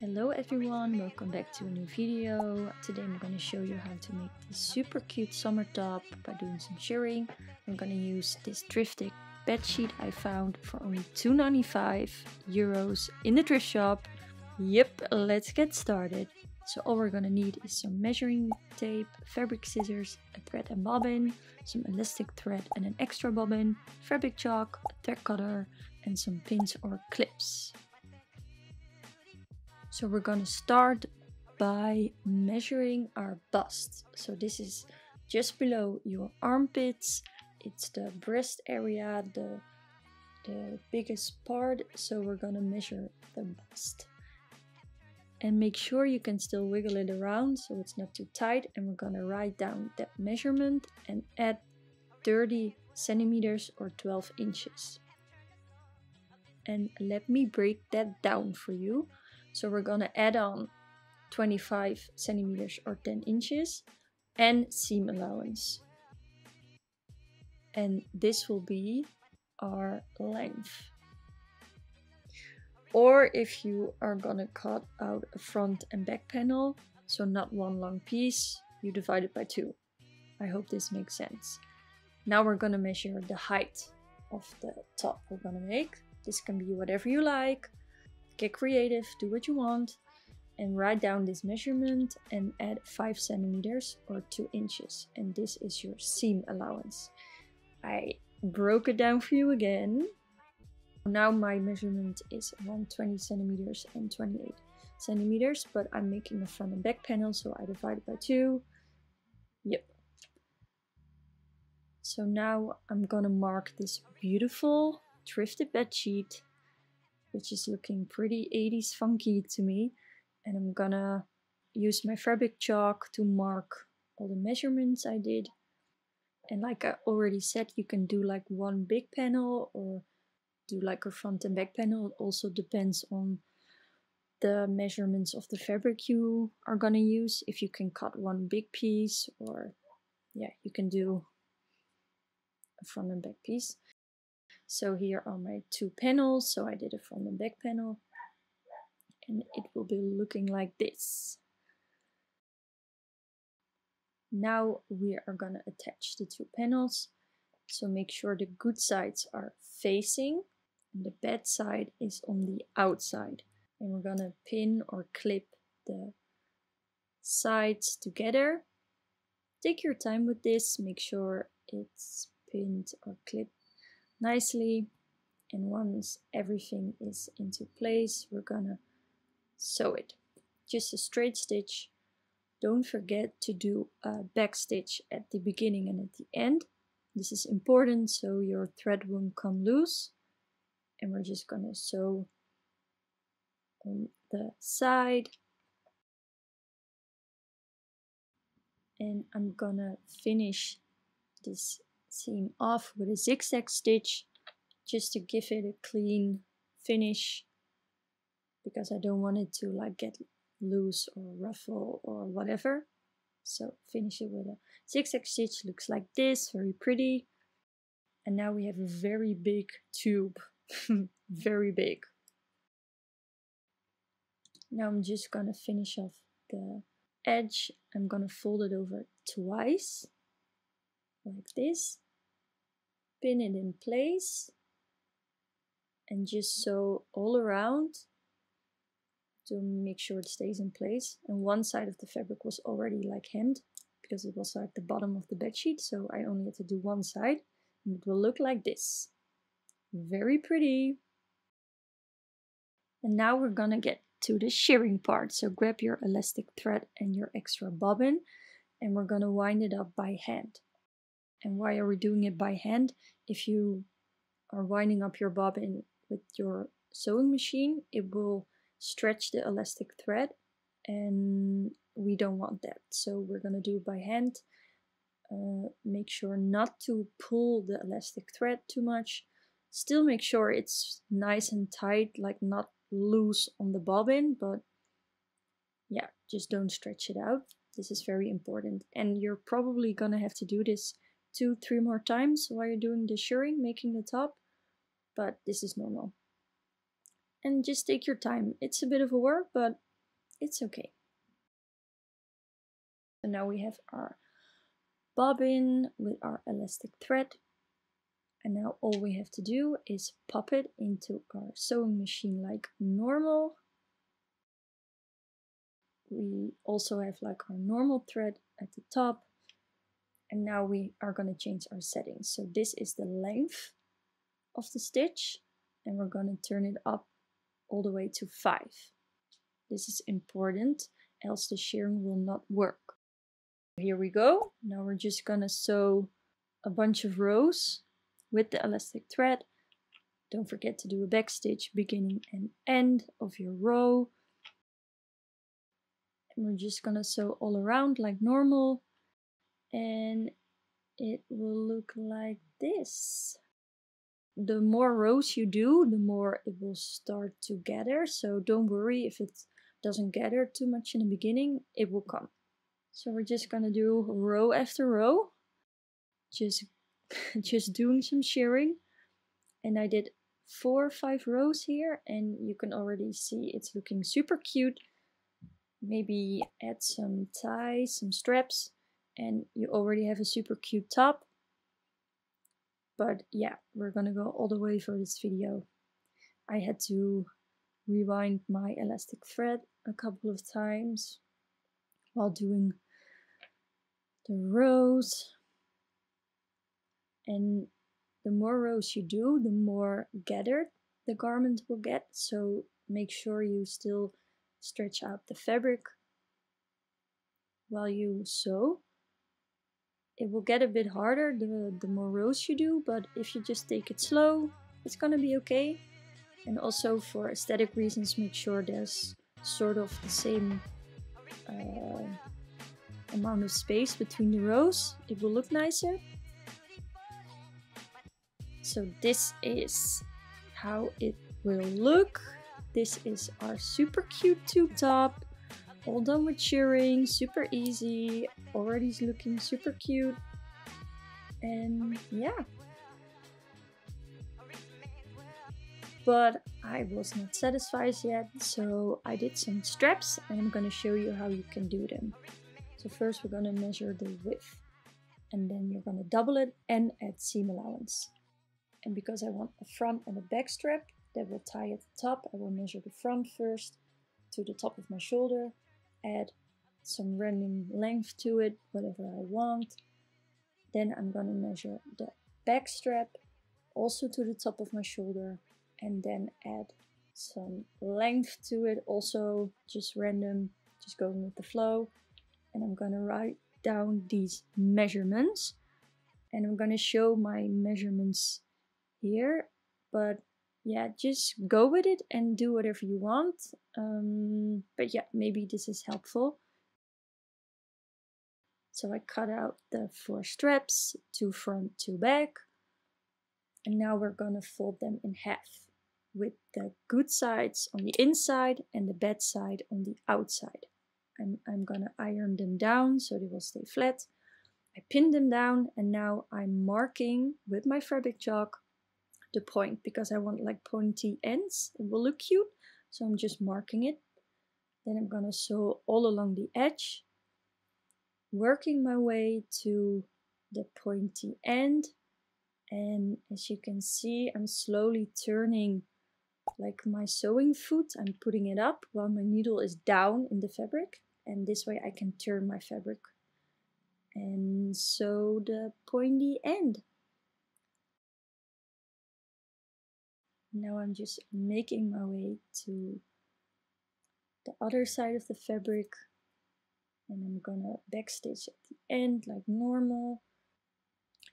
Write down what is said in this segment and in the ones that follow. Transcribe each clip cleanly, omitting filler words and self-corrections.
Hello everyone, welcome back to a new video. Today I'm going to show you how to make this super cute summer top by doing some shirring. I'm going to use this thrifted bedsheet I found for only €2.95 in the thrift shop. Yep, let's get started. So all we're going to need is some measuring tape, fabric scissors, a thread and bobbin, some elastic thread and an extra bobbin, fabric chalk, a thread cutter and some pins or clips. So we're going to start by measuring our bust. So this is just below your armpits. It's the breast area, the biggest part. So we're going to measure the bust. And make sure you can still wiggle it around so it's not too tight. And we're going to write down that measurement and add 30 centimeters or 12 inches. And let me break that down for you. So we're going to add on 25 centimeters or 10 inches and seam allowance. And this will be our length. Or if you are going to cut out a front and back panel, so not one long piece, you divide it by 2. I hope this makes sense. Now we're going to measure the height of the top we're going to make. This can be whatever you like. Get creative, do what you want, and write down this measurement and add 5 centimeters or 2 inches. And this is your seam allowance. I broke it down for you again. Now my measurement is 120 centimeters and 28 centimeters, but I'm making a front and back panel, so I divide it by 2. Yep. So now I'm gonna mark this beautiful thrifted bedsheet, which is looking pretty 80s funky to me. And I'm gonna use my fabric chalk to mark all the measurements I did. And like I already said, you can do like one big panel or do like a front and back panel. It also depends on the measurements of the fabric you are gonna use. If you can cut one big piece, or yeah, you can do a front and back piece. So here are my 2 panels. So I did a front and back panel, and it will be looking like this. Now we are gonna attach the 2 panels. So make sure the good sides are facing and the bad side is on the outside. And we're gonna pin or clip the sides together. Take your time with this, make sure it's pinned or clipped nicely. And once everything is into place, we're gonna sew it. Just a straight stitch. Don't forget to do a back stitch at the beginning and at the end. This is important so your thread won't come loose. And we're just gonna sew on the side. And I'm gonna finish this seam off with a zigzag stitch just to give it a clean finish, because I don't want it to like get loose or ruffle or whatever. So finish it with a zigzag stitch. Looks like this, very pretty. And now we have a very big tube. Very big. Now I'm just gonna finish off the edge. I'm gonna fold it over twice like this, pin it in place, and just sew all around to make sure it stays in place. And one side of the fabric was already like hemmed because it was like the bottom of the bedsheet, so I only had to do one side, and it will look like this. Very pretty. And now we're gonna get to the shirring part. So grab your elastic thread and your extra bobbin, and we're gonna wind it up by hand. And why are we doing it by hand? If you are winding up your bobbin with your sewing machine, it will stretch the elastic thread, and we don't want that. So we're gonna do it by hand. Make sure not to pull the elastic thread too much. Still make sure it's nice and tight, like not loose on the bobbin, but yeah, just don't stretch it out. This is very important. And you're probably gonna have to do this 2-3 more times while you're doing the shirring, making the top, but this is normal. And just take your time. It's a bit of a work, but It's okay. So now we have our bobbin with our elastic thread. And now all we have to do is pop it into our sewing machine like normal. We also have like our normal thread at the top. And now we are going to change our settings. So this is the length of the stitch, and we're going to turn it up all the way to 5. This is important, else the shirring will not work. Here we go. Now we're just going to sew a bunch of rows with the elastic thread. Don't forget to do a back stitch beginning and end of your row. And we're just gonna sew all around like normal, and it will look like this. The more rows you do, the more it will start to gather, so don't worry if it doesn't gather too much in the beginning, it will come. So we're just gonna do row after row, just doing some shirring. And I did 4 or 5 rows here, and you can already see it's looking super cute. Maybe add some ties, some straps, and you already have a super cute top. But yeah, we're gonna go all the way for this video. I had to rewind my elastic thread a couple of times while doing the rows. And the more rows you do, the more gathered the garment will get. So make sure you still stretch out the fabric while you sew. It will get a bit harder the more rows you do, but if you just take it slow, it's gonna be okay. And also for aesthetic reasons, make sure there's sort of the same amount of space between the rows. It will look nicer. So this is how it will look. This is our super cute tube top. All done with shirring, super easy, already looking super cute. And yeah. But I was not satisfied yet, so I did some straps and I'm gonna show you how you can do them. So first we're gonna measure the width, and then you're gonna double it and add seam allowance. And because I want a front and a back strap that will tie at the top, I will measure the front first to the top of my shoulder, add some random length to it, whatever I want. Then I'm gonna measure the back strap also to the top of my shoulder, and then add some length to it, also just random, just going with the flow. And I'm gonna write down these measurements, and I'm gonna show my measurements here, but yeah, just go with it and do whatever you want. But yeah, maybe this is helpful. So I cut out the 4 straps, 2 front, 2 back. And now we're gonna fold them in half with the good sides on the inside and the bad side on the outside. And I'm gonna iron them down so they will stay flat. I pinned them down, and now I'm marking with my fabric chalk the point because I want like pointy ends. It will look cute, so I'm just marking it. Then I'm gonna sew all along the edge, working my way to the pointy end. And as you can see, I'm slowly turning like my sewing foot. I'm putting it up while my needle is down in the fabric, and this way I can turn my fabric and sew the pointy end. Now I'm just making my way to the other side of the fabric, and I'm gonna backstitch at the end like normal,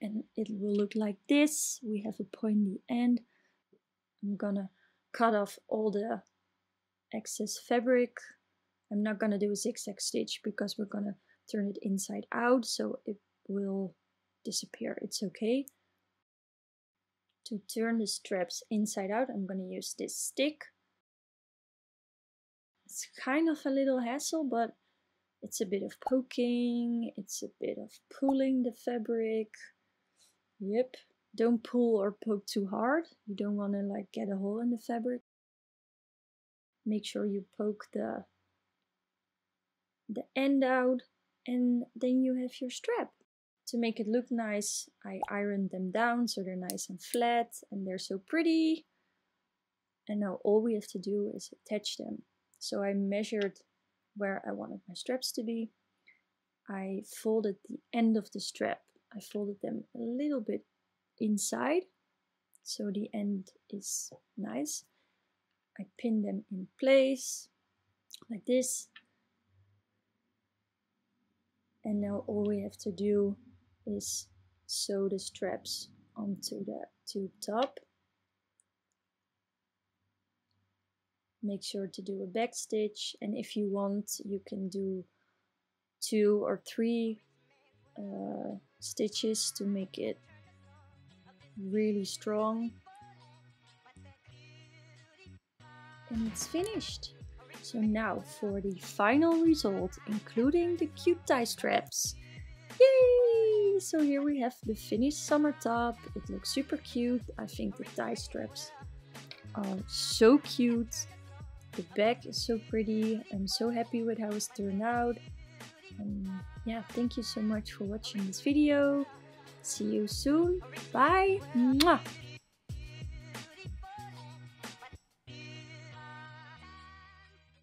and it will look like this. We have a pointy end. I'm gonna cut off all the excess fabric. I'm not gonna do a zigzag stitch because we're gonna turn it inside out, so it will disappear. It's okay. To turn the straps inside out, I'm gonna use this stick. It's kind of a little hassle, but it's a bit of poking, it's a bit of pulling the fabric. Yep, don't pull or poke too hard. You don't want to like get a hole in the fabric. Make sure you poke the the end out, and then you have your strap. To make it look nice, I ironed them down so they're nice and flat and they're so pretty. And now all we have to do is attach them. So I measured where I wanted my straps to be. I folded the end of the strap. I folded them a little bit inside, so the end is nice. I pin them in place like this. And now all we have to do is sew the straps onto the tube top. Make sure to do a back stitch, and if you want, you can do 2 or 3 stitches to make it really strong. And it's finished. So now for the final result, including the cute tie straps. Yay! So here we have the finished summer top. It looks super cute. I think the tie straps are so cute. The back is so pretty. I'm so happy with how it's turned out. And yeah, thank you so much for watching this video. See you soon. Bye! Mwah!